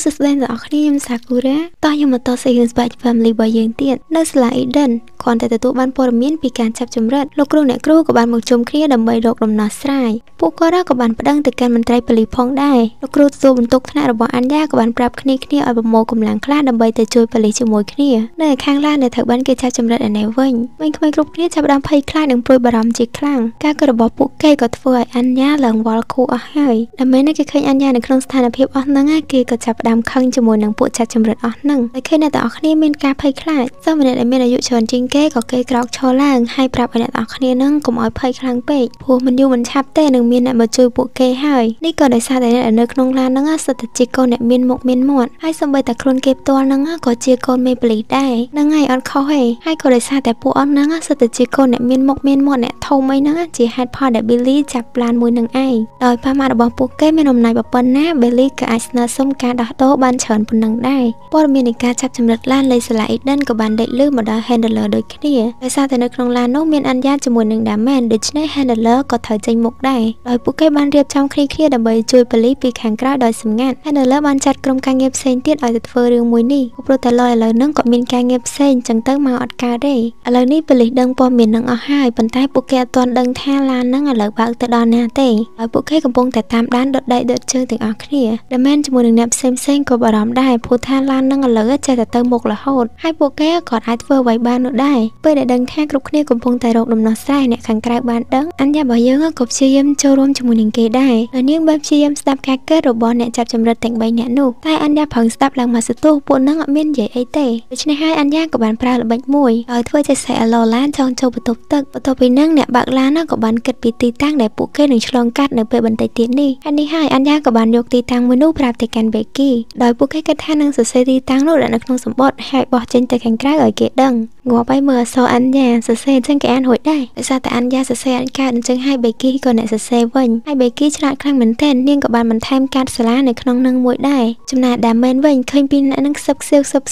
សិស្ដីអ្នកខ្ញុំសាគូរ៉ាតោះខ្ញុំមកតសេរឿងស្បែក family របស់យើងទៀតនៅសាលា Eden គ្រាន់តែទទួលបានព័ត៌មានពីការចាប់ចម្រិតលោកគ្រូអ្នកគ្រូក៏បានមកជុំគ្នាដើម្បីរកដំណោះស្រាយពួកគាត់ក៏បានប្តឹងទៅកាន់មន្ត្រីប៉ូលីសផងដែរលោកគ្រូទទួលបន្ទុកថ្នាក់របស់អញ្ញាក៏បានប្រាប់គ្នាឲ្យប្រមូលកម្លាំងខ្លះដើម្បីទៅជួយប៉ូលីសជាមួយគ្នានៅខាងឡានដែលត្រូវបានគេចាប់ចម្រិតឯនេះវិញក្មេងៗគ្រប់គ្នាចាប់ផ្ដើមភ័យខ្លាចនិងព្រួយបារម្ភជាខ្លាំងការគិតរបស់ពួកគេក៏ធ្វើឲ្យអញ្ញាឡើងវល់ខួរអស់ហើយតែមែនគេឃើញអញ្ញានៅក្នុងស្ថានភាពអស់ហ្នឹងគេក៏ចាប់ផ្ដើមខឹងជាមួយនឹងពួកចាប់ចម្រិតអស់ហ្នឹងតែឃើញអ្នកទាំងអស់គ្នាមានការភ័យខ្លាចសិស្សម្នាក់ដែលមានអាយុច្រើនជាងគេក៏គេក្រោកឈរឡើងហើយប្រាប់ឲ្យអ្នកទាំងអស់គ្នាហ្នឹងកុំឲ្យភ័យខ្លាំងពេកព្រោះមិនយូរមិនឆាប់ទេនឹងមានអ្នកមកជួយពួកគេហើយនេះក៏ដោយសារតែអ្នកនៅក្នុងឡានហ្នឹងសិតតែជាកូនអ្នកមានមុខមានមាត់ហើយសូម្បីតែខ្លួនគេផ្ទាល់ហ្នឹងក៏ជាកូនមេប៉ូលីសដែរហ្នឹងហើយអត់ខុសទេហើយក៏ដោយសារតែពួកអស់ហ្នឹងសិតតែជាកូនអ្នកមានមុខមានមាត់អ្នកធំអីហ្នឹងជាហេតុផលដែល Billy ចាប់ឡានមួយនឹងឯងដោយប៉ាម៉ារបស់ពួកគេមានអំណាចប៉ុណ្ណា Billy ក៏អាចស្នើសុំការដោះដូរបានច្រើនប៉ុណ្ណឹងដែរព័ត៌មាននៃការចាប់ចម្រិតឡានលេខសាលា Eden ក៏បានលេចលឺមកដល់ handler ដូចគ្នាដោយសារតែនៅក្នុងឡាននោះមានអញ្ញាជាមួយនឹង Damen ដូច្នេះ handler ក៏ត្រូវចេញមុខដែរដោយពួកគេបានរៀបចំគ្នាដើម្បីជួយប៉ូលីសពីខាងក្រៅដោយសម្ងាត់ handler បានចាត់ក្រុមការងារផ្សេងទៀតឲ្យទៅធ្វើរឿងមួយនេះព្រោះតែឥឡូវហ្នឹងក៏មានការងារផ្សេងចឹងទៅមកអត់កើតទេឥឡូវនេះប៉ូលីសដឹងព័ត៌មាននឹងអស់ហើយប៉ុន្តែពួកគេអត់ទាន់ដឹងថាឡានហ្នឹងឥឡូវបើកទៅដល់ណាទេហើយពួកគេកំពុងតែតាមដានដុតដៃដុតជើងទាំងអស់គ្នា Damen ជាមួយនឹងអ្នកផ្សេងក៏បារម្ភដែរព្រោះថាឡានហ្នឹងឥឡូវចេះតែទៅមុខរហូតហើយពួកគេក៏អាចធ្វើអ្វីបាននោះដែរពេលដែលដឹងថាគ្រប់គ្នាកំពុងតែរកដំណោះស្រាយអ្នកខាងក្រៅបានដឹងអញ្ញារបស់យើងក៏ព្យាយាមចូលរួមជាមួយនឹងគេដែរហើយនាងបានព្យាយាមស្ដាប់ការកើតរបស់អ្នកចាប់ចម្រិតទាំង3នាក់នោះតែអញ្ញាប្រឹងស្ដាប់ឡើងមកសទោសពួកហ្នឹងអត់មាននិយាយអីទេដូច្នេះហើយអញ្ញាក៏បានប្រើល្បិចមួយឲ្យធ្វើជាសេះឡូឡានចង់ចូលបន្ទប់ទឹកបន្ទាប់ពីហ្នឹងអ្នកបើកឡានក៏បានគិតពីទីតាំងដែលពួកគេនឹងឆ្លងកាត់នៅពេលបន្តិចទៀតនេះហើយនេះហើយអញ្ញាក៏បានយកទីតាំងមួយនោះប្រាប់ទៅកាន់ Becky ដោយពួកគេគិតថានឹងសរសេរទីតាំងនោះដាក់នៅក្នុងសំបុត្រហើយបោះចេញទៅខាងក្រៅឲ្យគេដឹងងាប់ឲ្យមើលអក្សរអញ្ញាសរសេរអញ្ចឹងគេអានរួចដែរដោយសារតែអញ្ញាសរសេរអត់កើតអញ្ចឹងហើយ Becky ក៏អ្នកសរសេរវិញហើយ Becky ឆ្លាតខ្លាំងមែនទែននាងក៏បានបន្ថែមកាតសាលានៅក្នុងនឹងមួយដែរចំណែក Damen វិញឃើញពីអ្នកនឹងខ្សឹបខ្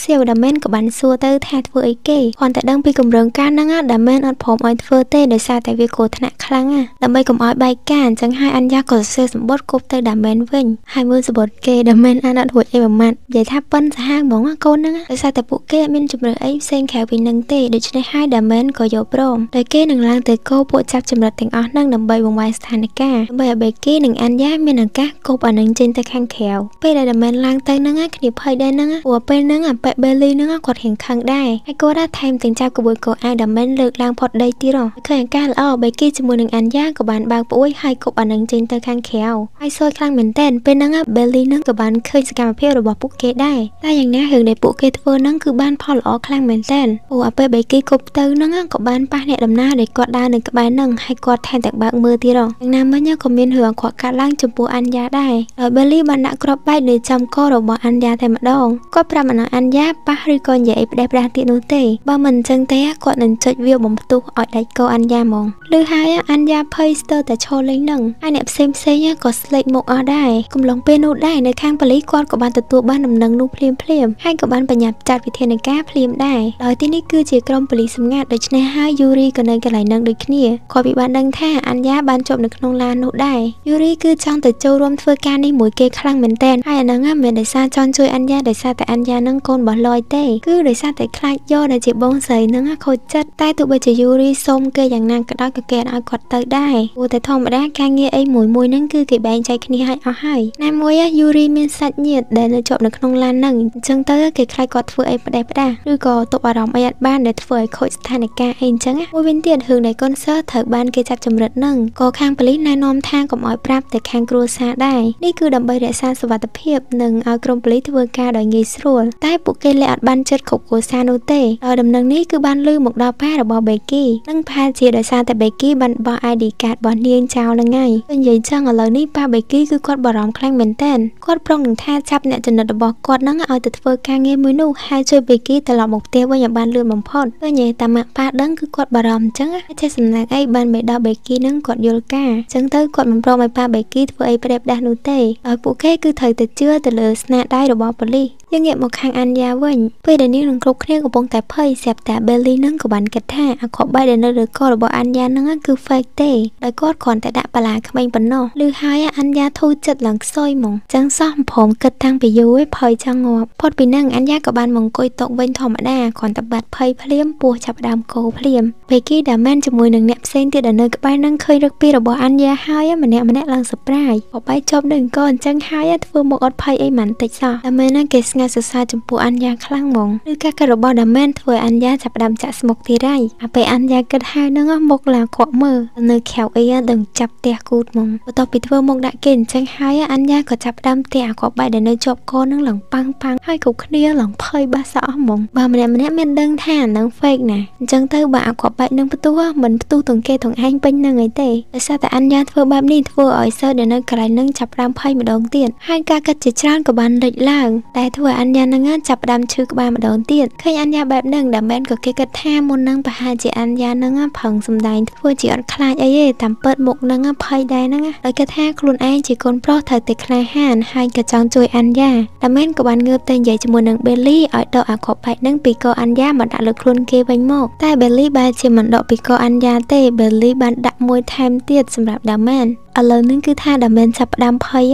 សៀវ Damen ក៏បានសួរទៅថាធ្វើអីគេគ្រាន់តែដឹងពីគម្រោងការហ្នឹង Damen អត់ព្រមឲ្យធ្វើទេដោយសារតែវាគ្រោះថ្នាក់ខ្លាំងដើម្បីកុំឲ្យបែកការអញ្ចឹងហើយអញ្ញាក៏សរសេរសម្បត្តិគប់ទៅ Damen វិញហើយមើលសម្បត្តិគេ Damen អានអត់រួចអីមួយម៉ាត់និយាយថាប៉ិនសាហាវហ្មងកូនហ្នឹងដោយសារតែពួកគេអត់មានជំរឿអីផ្សេងក្រៅពីនឹងទេដូច្នេះហើយ Damen ក៏យកព្រមតែគេនឹងឡើងទៅកោពួកចាប់ចម្រិតទាំងអស់ហ្នឹងដើម្បីបង្វែរស្ថានភាពដើម្បីឲ្យ Becky និងអញ្ញាមានឱកាសគប់អានឹងចេញទៅខាងក្រៅពេលដែល Damen ឡើងទៅហ្នឹងគ្នាភ័យដែរហ្នឹងព្រោះពេលហ្នឹងប៉ែ Belly ហ្នឹងគាត់រៀងខឹងដែរហើយគាត់ថែមទាំងចាប់ក្បួយកោអាយ Damen លើកឡើងផុតដីទៀតឃើញអាការល្អ Becky ជាមួយនឹងអញ្ញាក៏បានបើកប្អួយហើយគប់អានឹងចេញទៅខាងក្រៅហើយសោយខ្លាំងមែនទែនពេលហ្នឹង Belly ហ្នឹងក៏បានឃើញសកម្មភាពរបស់ពួកគេដែរតែយ៉ាងណារឿងដែលពួកគេធ្វើហ្នឹងគឺបានផលល្អខ្លាំងមែនទែនព្រោះពេល Becky គប់ទៅហ្នឹងក៏បានប៉ះអ្នកដំណើរដែលគាត់ដើរនៅក្បែរហ្នឹងហើយគាត់ថែមទាំងបើកមើលទៀតយ៉ាងណាមិញក៏មានរឿងអាក្រក់កើតឡើងចំពោះអញ្ញាដែរដោយ Belly បានដាក់គ្រាប់បែកនៅចំករបស់អញ្ញាតែម្ដងគាត់ប្រាប់អញ្ញាប៉ះឬក៏និយាយផ្ដេសផ្ដាស់ទៀតនោះទេបើមិនអញ្ចឹងទេគាត់នឹងចុចវាបំផ្ទុះឲ្យដាច់កអញ្ញាហ្មងឬហើយអញ្ញាភ័យស្ទើរតែឈរលេងនឹងហើយអ្នកផ្សេងក៏ស្លេកមុខអស់ដែរកំឡុងពេលនោះដែរនៅខាងប៉ូលីសគាត់ក៏បានទទួលបានដំណឹងនោះភ្លាមហើយក៏បានបញ្ញាប់ចាត់វិធានការភ្លាមដែរដោយទីនេះគឺជាក្រុមប៉ូលីសសម្ងាត់ដូច្នេះហើយយូរីក៏នៅកន្លែងនឹងដូចគ្នាគាត់ពិបាកដឹងថាអញ្ញាបានជាប់នៅក្នុងឡាននោះដែរយូរីគឺចង់ទៅចូលរួមធ្វើការនេះមួយគេខ្លាំងមែនទែនហើយអាហ្នឹងមិនដោយសារចង់ជួយអញ្ញាដោយសារតែអញ្ញានឹងកូនរបស់លយទេគឺដោយសារតែខ្លាចយកដែលជាបងស្រីហ្នឹងខូចចិត្តតែទោះបីជាយូរីសុំគេយ៉ាងណាក៏ដោយក៏គេឲ្យគាត់ទៅដែរព្រោះតែធម្មតាការងារអីមួយហ្នឹងគឺគេបែងចែកគ្នាឲ្យអស់ហើយណាមួយយូរីមានសាច់ញាតិដែលនៅជាប់នៅក្នុងឡានហ្នឹងអញ្ចឹងទៅគេខ្លាចគាត់ធ្វើអីផ្ដេសផ្ដាស់ឬក៏ទុកអារម្មណ៍អីអត់បានដែលធ្វើឲ្យខូចស្ថានភាពអីអញ្ចឹងមួយវិញទៀតរឿងដែលកូនសិស្សត្រូវបានគេចាប់ចម្រិតហ្នឹងក៏ខាងប៉ូលីសណែនាំថាកុំឲ្យប្រាប់ទៅខាងគ្រួសារដែរនេះគឺដើម្បីរក្សាសុវត្ថិភាពនិងឲ្យក្រុមប៉ូលីសធ្វើការដោយងាយស្រួលតែពួកគេលែងអត់បានចិត្តគ្រប់គ្រួសារនោះទេដោយដំណឹងនេះគឺបានលើមកដល់ប៉ារបស់ Becky និងផាជាដោយសារតែ Becky បានបោះ ID card របស់នាងចោលហ្នឹងហើយនិយាយចឹងឥឡូវនេះប៉ា Becky គឺគាត់បារម្ភខ្លាំងមែនទែនគាត់ប្រុងនឹងថាចាប់អ្នកចំណិតរបស់គាត់ហ្នឹងឲ្យទៅធ្វើការងារមួយនោះហើយជួយ Becky ត្រឡប់មកផ្ទះវិញឲ្យបានលឿនបំ បំផុតគឺញ៉េតាម៉ាក់ប៉ាដឹងគឺគាត់បារម្ភអញ្ចឹងចេះសំណាក់អីបានបេដោបេគីនឹងគាត់យល់ការអញ្ចឹងទៅគាត់មិនព្រមឲ្យប៉ាបេគីធ្វើអីប្រេបដាស់នោះទេដោយពួកគេគឺត្រូវតែជឿទៅលើស្នាដៃរបស់ប៉ូលីសយើងងាកមកខាងអានយ៉ាវិញពេលដែលនាងនឹងគ្រប់គ្នាកំពុងតែភ័យស្រាប់តែ Belly នឹងក៏បានគិតថាអាខុបបែកដែលនៅលើករបស់អានយ៉ានឹងគឺ fake ទេដោយគាត់គ្រាន់តែដាក់បលាក្មេងប៉ុណ្ណោះឮហើយអានយ៉ាធូរចិត្តឡើងខ្សោយហ្មងចឹងសោះព្រមគិតតាំងពីយូរឯងភ័យចង់ងាប់ផុតពីនឹងអានយ៉ាក៏បានមកអង្គុយតុវិញធម្មតាគ្រាន់តែបាត់ភ័យភ្លាមពោះចាប់ដើមកោភ្លាមពេលគីដែលមែនជាមួយនឹងអ្នកផ្សេងទៀតដែលនៅក្បែរនឹងឃើញរឹកពីរបស់អានយ៉ាហើយម្នាក់ឡើងសប្រៃបបែកជាប់នឹងអង្គអញ្ចឹងហើយធ្វើមកអត់ភ័យអីមិនតិចសោះតែមែនណាគេស្ងាត់សរសើរចំពោះអានយ៉ាខ្លាំងហ្មងឬការគិតរបស់ដាមែនធ្វើអានយ៉ាចាប់ដើមចាក់ស្មុកទីរៃអាពេលអានយ៉ាគិតហើយនឹងមកឡាខកមើលនៅខៅអីដឹងចាប់ផ្ទះគូតហ្មងបន្ទាប់ពីធ្វើមកដាក់គេអញ្ចឹងហើយអានយ៉ាក៏ចាប់ដើមផ្ទះអាខកបែកដែលនៅជាប់កនឹងឡើងប៉ាំងហើយគ្រប់គ្នាឡើងភ័យបាសអស់ហ្មងបើម្នាក់មានដឹងថានឹង fake ណាអញ្ចឹងទៅបើអាខកបែកនឹងផ្ទុះមិនផ្ទុះទាំងគេទាំងឯងពេញនឹងអីទេដោយសារតែអានយ៉ាធ្វើបែបនេះធ្វើឲ្យសើដែលនៅកន្លែងនឹងចាប់ដើមភ័យម្ដងទៀតហើយការគិតជាច្រើនក៏បានលេចឡើងតែធ្វើអានយ៉ានឹងចាប់ដើមឈឺក្បាលម្ដងទៀតឃើញអានយ៉ាបែបហ្នឹងដែលមែនក៏គេគិតថាមុននឹងប្រហែលជាអានយ៉ានឹងផឹងសំដែងធ្វើជាអត់ខ្លាចអីទេតាមពិតមុខនឹងភ័យដែរហ្នឹងដោយគេថាខ្លួនឯងជាកូនប្រុសត្រូវតែក្លាហានហើយក៏ចង់ជួយអានយ៉ាតែមែនក៏បានងើបទៅនិយាយជាមួយនឹង Belly ឲ្យដកអាខុបបែកហ្នឹងពីកអានយ៉ាមកដាក់លើខ្លួនគេវិញមកតែ Belly បែរជាមិនដកពីកអានយ៉ាទេ Belly បានដាក់មួយថែមទៀតសម្រាប់ដាមែនឥឡូវនេះគឺថាដាមែនចាប់ផ្ដើមភ័យ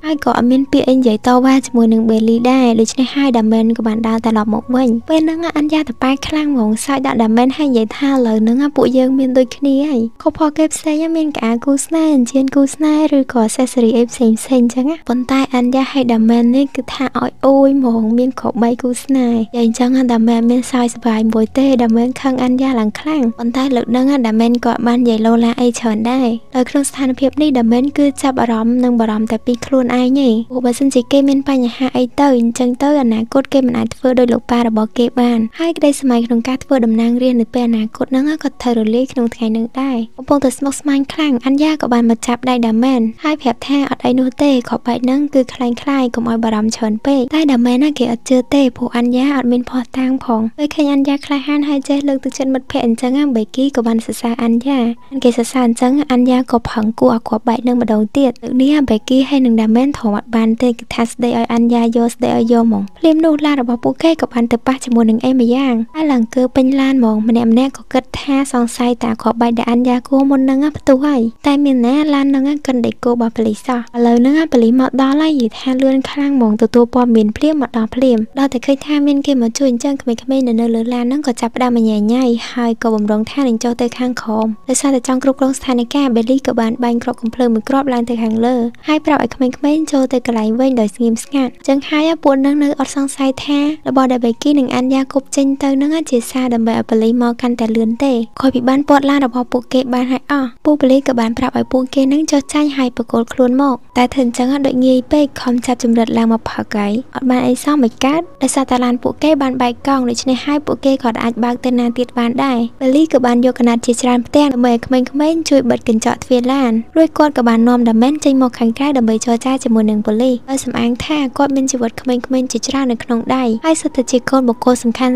ហើយក៏អត់មានពាក្យអីនិយាយតវ៉ាជាមួយនឹង Belly ដែរដូច្នេះហើយដាមែនក៏បានដើរត្រឡប់មកវិញពេលហ្នឹងអានយ៉ាតប៉ែខ្លាំងហ្មងសើចដាក់ដាមែនហើយនិយាយថាឥឡូវហ្នឹងពួកយើងមានដូចគ្នាហើយខុសផលគេផ្សេងមានកាគូស្នេហ៍អញ្ជើញគូស្នេហ៍ឬក៏ accessory អីផ្សេងអញ្ចឹងប៉ុន្តែអានយ៉ាហើយដាមែននេះគឺថាឲ្យអូយហ្មងមានគ្រប់3គូស្នេហ៍យ៉ាងអញ្ចឹងដាមែនមានសើចសប្បាយមួយទេដាមែនខឹងអានយ៉ាឡើងខ្លាំងប៉ុន្តែលើកហ្នឹងដាមែនក៏បាននិយាយលោឡាអីច្រើនដែរដោយក្នុងស្ថានភាពនេះដាមែនគឺចាប់អារម្មណ៍និងបារម្ភតែពីខ្លួនឯងទេព្រោះបើសិនជាគេមានបញ្ហាអីទៅអញ្ចឹងទៅអនាគតគេមិនអាចធ្វើដោយលោកប៉ារបស់គេបានហើយក្តីសម័យក្នុងការធ្វើតំណាងរាស្ត្រនៅពេលអនាគតហ្នឹងក៏ត្រូវរលាយក្នុងថ្ងៃហ្នឹងដែរកំពុងតែស្មុគស្មាញខ្លាំងអានយ៉ាក៏បានមកចាប់ដៃដាមែនហើយប្រាប់ថាអត់អីនោះទេខកបែកហ្នឹងគឺคล้ายៗកុំឲ្យបារម្ភច្រើនពេកតែដាមែនគេអត់ជឿទេព្រោះអានយ៉ាអត់មានភ័ស្តុតាងផងពេលឃើញអានយ៉ាក្លាហានហើយចេះលើកទឹកចិត្តមិត្តភក្តិអញ្ចឹងបេគីក៏បានសរសើរអានយ៉ាគេសរសើរអញ្ចឹងអានយ៉ាក៏ផឹងគួរឲ្យខកបែកនឹងម្ដងទៀតលើកនេះបេគីហើយនឹងដាមែនធំអត់បានទេគឺថាស្ដីឲ្យអានយ៉ាយកស្ដីឲ្យយកហ្មងភ្លាមនោះឡានរបស់ពួកគេក៏បានទៅប៉ះជាមួយនឹងអេម្យ៉ាងហើយឡើងកើពេញឡានហ្មងម្នាក់ក៏គិតថាសង្ស័យតែខកបែកដែលអានយ៉ាគួរមុននឹងផ្ទុះហើយតែមានណាឡាននឹងកិនដេកគោរបស់ប៉ូលីសសោះឥឡូវហ្នឹងប៉ូលីសមកដល់ហើយនិយាយថាលឿនខ្លាំងហ្មងទទួលព័ត៌មានភ្លាមមកដល់ភ្លាមដល់តែឃើញថាមានគេមកជួយអញ្ចឹងក្មេងៗនៅលើឡានហ្នឹងក៏ចាប់ផ្ដើមញ៉ៃញ៉ៃហើយក៏បំរុងថានឹងចុះទៅខាងក្រោមដោយសារតែចង់គ្រប់គ្រងស្ថានភាព Belly ក៏បានបាញ់គ្រាប់កំភ្លើងមួយគ្រាប់ឡើងទៅខាងលើហើយប្រាប់ឲ្យក្មេងៗចូលទៅកន្លែងវិញដោយស្ងៀមស្ងាត់អញ្ចឹងហើយពួកនឹងនៅអត់សង្ស័យថារបស់ដែលបេគីនិងអានយ៉ាគប់ចេញទៅនឹងជាសារដើម្បីឲ្យប៉ូលីសមកកាន់តែលឿនទេខុសពីបានពាត់ឡានរបស់ពួកគេបានហើយអស់ពួកប៉ូលីសក៏បានប្រាប់ឲ្យពួកគេនឹងចុះចាញ់ហើយបកគោលខ្លួនមកតែធ្វើអញ្ចឹងដូចងាយពេកខំចាប់ចម្រិតឡើងមកផឹកហើយអត់បានអីសោះមិនកើតដោយសារតែឡានពួកគេបានបែកកង់ដូច្នេះហើយពួកគេក៏អាចបើកទៅណាទៀតបានដែរប៉ូលីសក៏បានយកកណាត់ជាច្រើនផ្ទាំងដើម្បីឲ្យក្មេងៗជួយបិទកញ្ចក់ទ្វារឡានរួចគាត់ក៏បាននាំដាមែនចេញមកខាងក្រៅដើម្បីចរចាជាមួយនឹងប៉ូលីសហើយសម្អាងថាគាត់មានជីវិតក្មេងៗជាច្រើននៅក្នុងដៃហើយសុទ្ធតែជាកូនបុគ្គលសំខាន់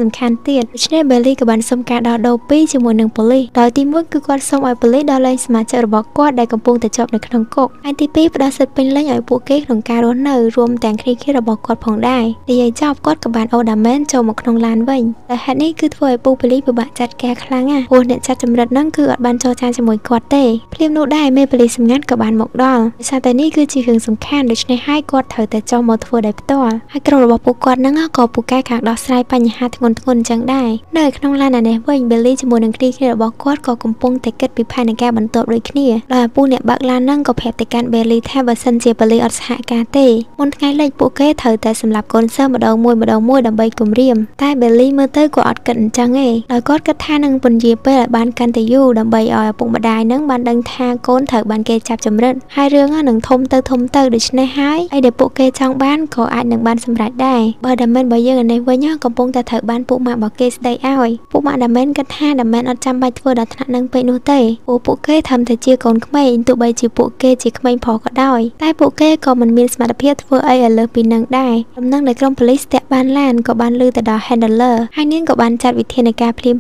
ទៀតដូច្នេះ Belly ក៏បានសុំការដោះដូរពីជាមួយនឹងប៉ូលីសដោយទី1គឺគាត់សុំឲ្យប៉ូលីសដោះលែងសមាជិករបស់គាត់ដែលកំពុងតែជាប់នៅក្នុងគុកហើយទី2ផ្ដល់សិទ្ធិពេញលេញឲ្យពួកគេក្នុងការរស់នៅរួមទាំងគ្នារបស់គាត់ផងដែរនិយាយចប់គាត់ក៏បានអូដាមែនចូលមកក្នុងឡានវិញដែលហេតុនេះគឺធ្វើឲ្យប៉ូលីសពិបាកចាត់ការខ្លាំងព្រោះអ្នកចាត់ចម្រិតហ្នឹងគឺអត់បានចរចាជាមួយគាត់ទេភ្លាមនោះដែរមេប៉ូលីសសម្ងាត់ក៏បានមកដល់ដោយសារតែនេះគឺជារឿងសំខាន់ដូច្នេះហើយគាត់ត្រូវតែចុះមកធ្វើដោយផ្ទាល់ហើយក្រុមរបស់ពួកគាត់ហ្នឹងក៏ពូកែខាងដោះស្រាយបញ្ហាធ្ងន់ៗអញ្ចឹងដែរនៅក្នុងឡាននេះវិញ Belly ជាមួយនឹងគ្នារបស់គាត់ក៏កំពុងតែគិតពីផែនការបន្ទាប់ដូចគ្នាដោយពូអ្នកបើកឡានហ្នឹងក៏ប្រាប់ទៅកាន់ Belly ថាបើសិនជាប៉ូលីសអត់សហការទេមុនថ្ងៃលិចពួកគេត្រូវតែសម្លាប់កូនសិស្សម្ដងមួយដើម្បីគំរាមតែ Belly មើលទៅក៏អត់គិតអញ្ចឹងទេដោយគាត់គិតថានឹងពន្យាពេលឲ្យបានកាន់តែយូរដើម្បីឲ្យឪពុកម្ដាយហ្នឹងបានដឹងថាកូនត្រូវបានគេ ចាប់ចម្រិតហើយរឿងនឹងធំទៅដូច្នេះហើយអីដែលពួកគេចង់បានក៏អាចនឹងបានសម្រេចដែរបើដែលមិនបើយើងឯនេះវិញកំពុងតែត្រូវបានពួកម៉ាក់របស់គេស្ដីឲ្យពួកម៉ាក់ដែលមិនគិតថាដែលមិនអត់ចាំបាច់ធ្វើដល់ថ្នាក់នឹងពេកនោះទេពួកគេធ្វើតែជាកូនក្មេងទោះបីជាពួកគេជាក្មេងប្រុសក៏ដោយតែពួកគេក៏មិនមានសមត្ថភាពធ្វើអីឲ្យលើសពីនឹងដែរដំណឹងដែលក្រុមប៉ូលីសស្ទាក់បានឡានក៏បានលើទៅដល់ handler ហើយនាងក៏បានចាត់វិធានការភ្លាម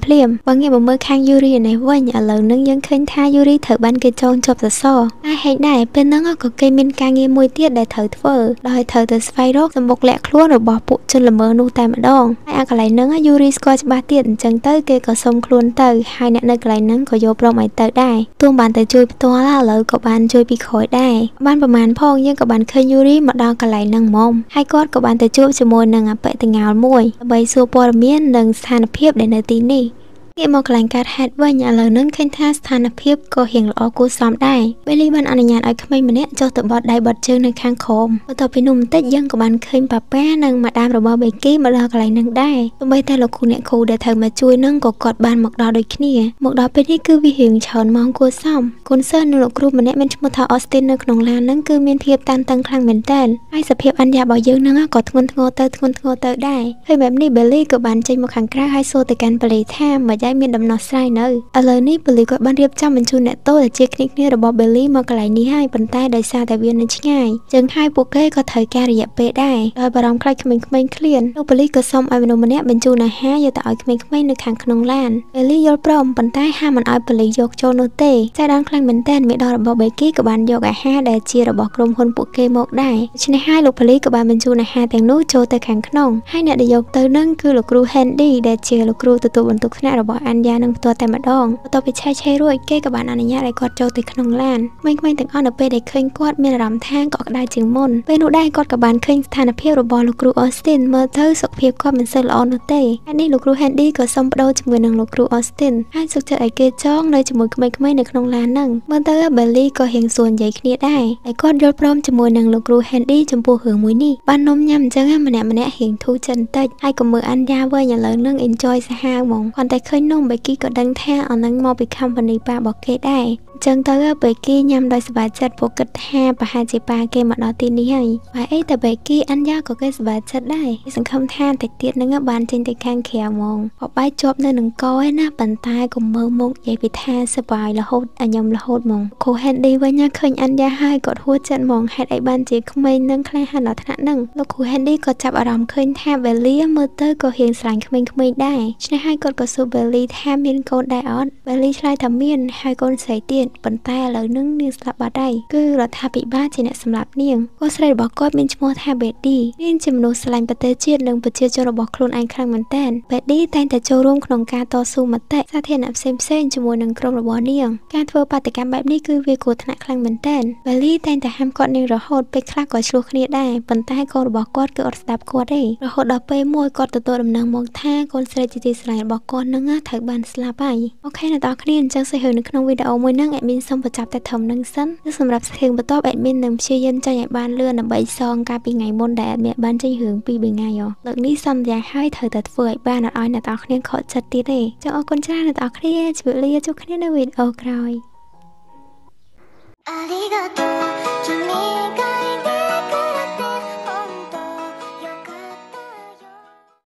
បើងាកមកមើលខាងយូរីនេះវិញឥឡូវនឹងយើងឃើញថាយូរីត្រូវបានគេចងជាប់សសរតែហេតុដែរពេលហ្នឹងក៏គេមានការងារមួយទៀតដែលត្រូវធ្វើដោយត្រូវទៅស្វែងរកសម្បុកលាក់ខ្លួនរបស់ពួកជនល្មើសនោះតែម្ដងហើយកន្លែងហ្នឹងយូរីស្គាល់ច្បាស់ទៀតអញ្ចឹងទៅគេក៏សុំខ្លួនទៅហើយអ្នកនៅកន្លែងហ្នឹងក៏យកព្រមឲ្យទៅដែរទោះបានទៅជួយផ្ទាល់ឥឡូវក៏បានជួយពីក្រោយដែរបានប្រហែលផងយើងក៏បានឃើញយូរីមកដល់កន្លែងហ្នឹងហ្មងហើយគាត់ក៏បានទៅជួបជាមួយនឹងអបិតងោលមួយដើម្បីសួរព័ត៌មាននិងស្ថានភាពដែលនៅទីនេះងាកមកកន្លែងកើតហេតុវិញឥឡូវនឹងឃើញថាស្ថានភាពក៏រៀងល្អគួរសមដែរបេលីបានអនុញ្ញាតឲ្យក្មេងម្នាក់ចុះទៅបត់ដៃបត់ជើងនៅខាងក្រោមបន្ទាប់ពីនោះបន្តិចយើងក៏បានឃើញប៉ាប៉ានិងម៉ាដាមរបស់បេគីមកដល់កន្លែងនឹងដែរទោះបីតែលោកគ្រូអ្នកគ្រូដែលត្រូវមកជួយនឹងក៏គាត់បានមកដល់ដូចគ្នាមកដល់ពេលនេះគឺវារៀងច្រើនម៉ោងគួរសមកូនសិស្សនិងលោកគ្រូម្នាក់មានឈ្មោះថា Austin នៅក្នុងឡាននឹងគឺមានភាពតានតឹងខ្លាំងមែនទែនហើយសភាពអញ្ញារបស់យើងនឹងក៏ធ្ងន់ធ្ងរទៅដែរហើយបែបនេះបេលីក៏បានចេញមកខាងក្រៅហើយសួរទៅកាន់ប៉ូលីសថាមិនយ៉ាងមានដំណោះស្រាយនៅឥឡូវនេះប៉ូលីសគាត់បានរៀបចំបញ្ជូនអ្នកទោសដែលជាគ្នារបស់បេលីមកកន្លែងនេះហើយប៉ុន្តែដោយសារតែវានៅឆ្ងាយចឹងហើយពួកគេក៏ត្រូវការរយៈពេលដែរដោយបារម្ភខ្លាចក្មេងៗឃ្លានលោកប៉ូលីសក៏សុំឲ្យមនុស្សម្នាក់បញ្ជូនអាហារយកទៅឲ្យក្មេងៗនៅខាងក្នុងឡានបេលីយល់ព្រមប៉ុន្តែហាមមិនឲ្យប៉ូលីសយកចូលនោះទេចៃដន្យខ្លាំងមែនទែនមេដល់របស់បេគីក៏បានយកអាហារដែលជារបស់ក្រុមហ៊ុនពួកគេមកដែរដូច្នេះហើយលោកប៉ូលីសក៏បានបញ្ជូនអាហារទាំងនោះចូលទៅខាងក្នុងហើយអ្នកដែលយកទៅនឹងគឺលោកគ្រូ Handy ដែលជាលោកគ្រូទទួលបន្ទុកថ្នាក់របស់អានយ៉ានឹងផ្ទាល់តែម្ដងបន្ទាប់ពីឆេះរួចគេក៏បានអនុញ្ញាតឲ្យគាត់ចូលទៅក្នុងឡានក្មេងៗទាំងអស់នៅពេលដែលឃើញគាត់មានអារម្មណ៍ថាកក់ក្ដៅជាងមុនពេលនោះដែរគាត់ក៏បានឃើញស្ថានភាពរបស់លោកគ្រូ Austin មើលទៅសុខភាពគាត់មិនសូវល្អនោះទេហើយនេះលោកគ្រូ Handy ក៏សុំបដូរជាមួយនឹងលោកគ្រូ Austin ហើយសុខចិត្តឲ្យគេចងនៅជាមួយក្មេងៗនៅក្នុងឡានហ្នឹងមើលទៅ Belly ក៏ហៀងសួរនិយាយគ្នាដែរហើយគាត់យល់ព្រមជាមួយនឹងលោកគ្រូ Handy ចំពោះរឿងមួយនេះបាននំញ៉ាំអញ្ចឹងម្នាក់ហៀងធូរចិត្តបន្តិចហើយក៏មើលអានយ៉ាវិញឥឡូវនឹង enjoy សាហាវហ្មងគាត់តែឃើញនំបេគីក៏ដឹងថាអានឹងមកពី company ប៉ារបស់គេដែរចឹងទៅបេគីញ៉ាំដោយសប្បាយចិត្តព្រោះគិតថាប្រហែលជាប៉ាគេមកដល់ទីនេះហើយហើយអីតែបេគីអានយ៉ាក៏គេសប្បាយចិត្តដែរសង្ឃឹមថាតិចទៀតនឹងបានចេញទៅខាងក្រៅហ្មងបបាយជាប់នៅនឹងកឯណាប៉ុន្តែក៏មើលមុខនិយាយពីថាសប្បាយរហូតខ្ញុំរហូតហ្មងគ្រូ Handy វិញឃើញអានយ៉ាហើយគាត់ហួចចិត្តហ្មងហេតុអីបានជាក្មេងនឹងក្លាហានដល់ថ្នាក់ហ្នឹងលោកគ្រូ Handy ក៏ចាប់អារម្មណ៍ឃើញថា Belly មើលទៅក៏ហ៊ានស្រឡាញ់ក្មេងៗដែរឆ្នេះហើយគាត់ក៏សួរ Belly ថាមានកូនដែរអត់ Belly ឆ្លើយថាមានហើយកូនស្រីទៀតប៉ុន្តែឥឡូវនឹងនាងស្លាប់បាត់ហើយគឺរដ្ឋាភិបាលជាអ្នកសម្លាប់នាងកូនស្រីរបស់គាត់មានឈ្មោះថា Betty នាងជាមនុស្សស្រឡាញ់ប្រទេសជាតិនិងប្រជាជនរបស់ខ្លួនឯងខ្លាំងមែនទែន Betty តែងតែចូលរួមក្នុងការតស៊ូមតិសាធារណៈផ្សេងៗជាមួយនឹងក្រុមរបស់នាងការធ្វើបាតកម្មបែបនេះគឺវាគ្រោះថ្នាក់ខ្លាំងមែនទែន Belly តែងតែហាមគាត់នាងរហូតពេលខ្លះក៏ឆ្លោះគ្នាដែរប៉ុន្តែកូនរបស់គាត់គឺអត់ស្ដាប់គាត់ទេរហូតដល់ពេលមួយគាត់ទទួលដំណឹងមកថាកូនស្រីជាទីស្រឡាញ់របស់គាត់នឹងត្រូវបានស្លាប់ហើយអូខេអ្នកនរគ្នាអញ្ចឹងសេះនៅក្នុងវីដេអូមួយហ្នឹងadmin សូមបញ្ចប់តែត្រឹមហ្នឹងសិនសម្រាប់រឿងបន្ទាប់ admin នឹងព្យាយាមចេញឲ្យបានលឿនដើម្បីសងកាលពីថ្ងៃមុនដែល admin បានចេញរឿង2-3ថ្ងៃលើកនេះសន្យាឲ្យត្រូវតែធ្វើឲ្យបានអត់ឲ្យអ្នកនរគ្នាខកចិត្តទៀតទេចឹងអរគុណច្រើនអ្នកនរគ្នាជម្រាបលាជួបគ្នានៅវីដេអូក្រោយ